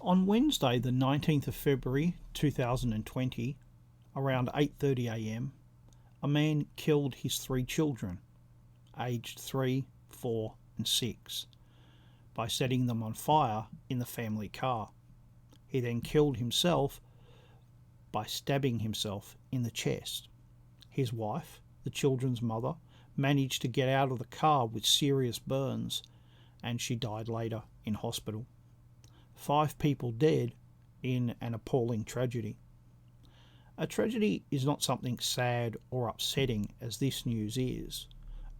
On Wednesday, the 19th of February 2020, around 8:30 a.m., a man killed his three children, aged 3, 4, and 6, by setting them on fire in the family car. He then killed himself by stabbing himself in the chest. His wife, the children's mother, managed to get out of the car with serious burns, and she died later in hospital. 5 people dead in an appalling tragedy. A tragedy is not something sad or upsetting as this news is.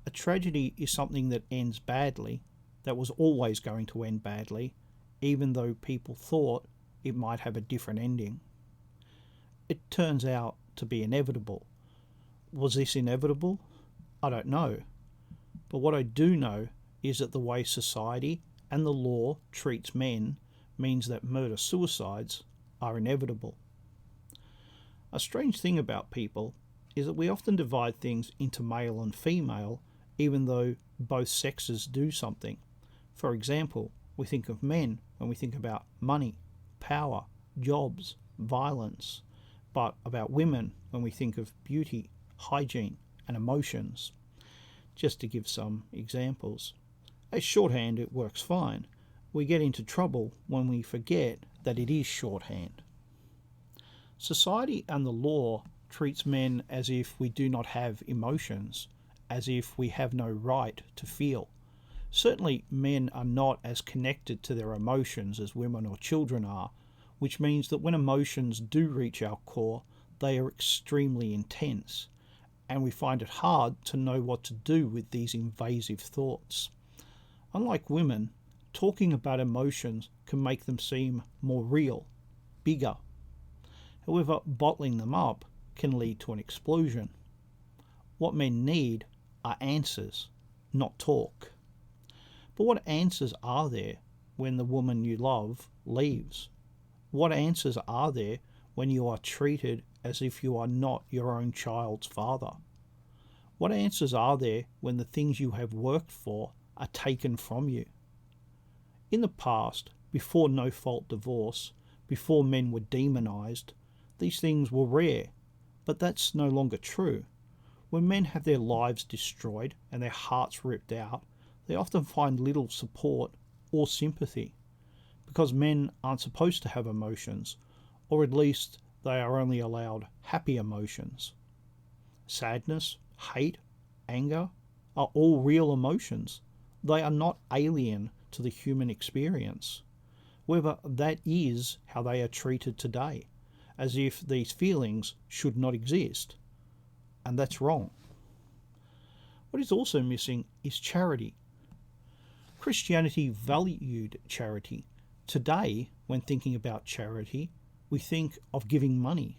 A tragedy is something that ends badly, that was always going to end badly, even though people thought it might have a different ending. It turns out to be inevitable. Was this inevitable? I don't know. But what I do know is that the way society and the law treats men means that murder-suicides are inevitable. A strange thing about people is that we often divide things into male and female, even though both sexes do something. For example, we think of men when we think about money, power, jobs, violence, but about women when we think of beauty, hygiene, and emotions. Just to give some examples. As shorthand, it works fine. We get into trouble when we forget that it is shorthand. Society and the law treats men as if we do not have emotions, as if we have no right to feel. Certainly, men are not as connected to their emotions as women or children are, which means that when emotions do reach our core, they are extremely intense, and we find it hard to know what to do with these invasive thoughts. Unlike women, talking about emotions can make them seem more real, bigger. However, bottling them up can lead to an explosion. What men need are answers, not talk. But what answers are there when the woman you love leaves? What answers are there when you are treated as if you are not your own child's father? What answers are there when the things you have worked for are taken from you? In the past, before no-fault divorce, before men were demonized, these things were rare, but that's no longer true. When men have their lives destroyed and their hearts ripped out, they often find little support or sympathy, because men aren't supposed to have emotions, or at least they are only allowed happy emotions. Sadness, hate, anger are all real emotions. They are not alien to the human experience. However, that is how they are treated today, as if these feelings should not exist. And that's wrong. What is also missing is charity. Christianity valued charity. Today, when thinking about charity, we think of giving money.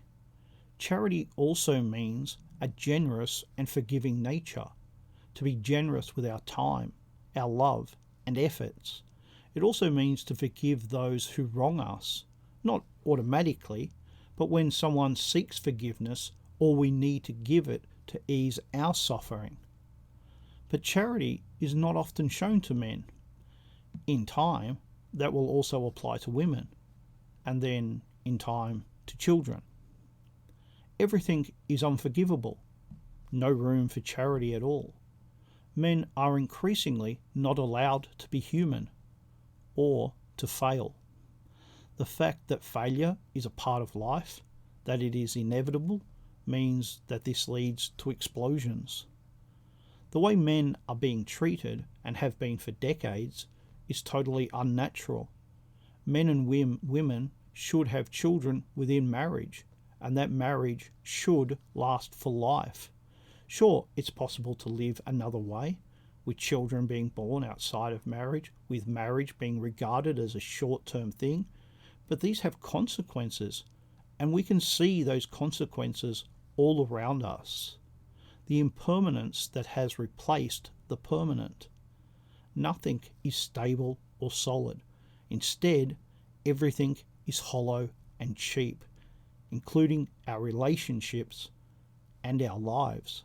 Charity also means a generous and forgiving nature, to be generous with our time, our love, and efforts. It also means to forgive those who wrong us, not automatically, but when someone seeks forgiveness, or we need to give it to ease our suffering. But charity is not often shown to men. In time, that will also apply to women, and then in time to children. Everything is unforgivable. No room for charity at all. Men are increasingly not allowed to be human or to fail. The fact that failure is a part of life, that it is inevitable, means that this leads to explosions. The way men are being treated, and have been for decades, is totally unnatural. Men and women should have children within marriage, and that marriage should last for life. Sure, it's possible to live another way, with children being born outside of marriage, with marriage being regarded as a short-term thing, but these have consequences, and we can see those consequences all around us. The impermanence that has replaced the permanent. Nothing is stable or solid. Instead, everything is hollow and cheap, including our relationships and our lives.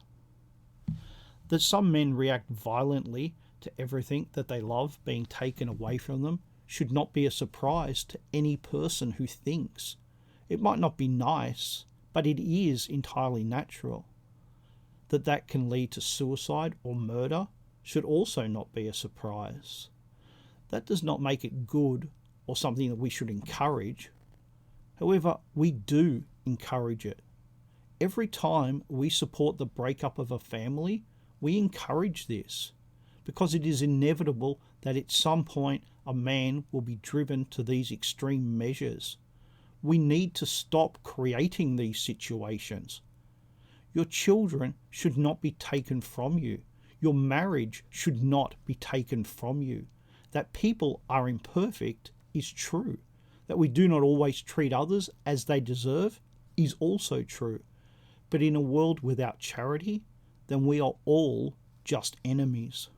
That some men react violently to everything that they love being taken away from them should not be a surprise to any person who thinks. It might not be nice, but it is entirely natural. That can lead to suicide or murder should also not be a surprise. That does not make it good or something that we should encourage. However, we do encourage it. Every time we support the breakup of a family, we encourage this, because it is inevitable that at some point a man will be driven to these extreme measures. We need to stop creating these situations. Your children should not be taken from you. Your marriage should not be taken from you. That people are imperfect is true. That we do not always treat others as they deserve is also true. But in a world without charity, then we are all just enemies.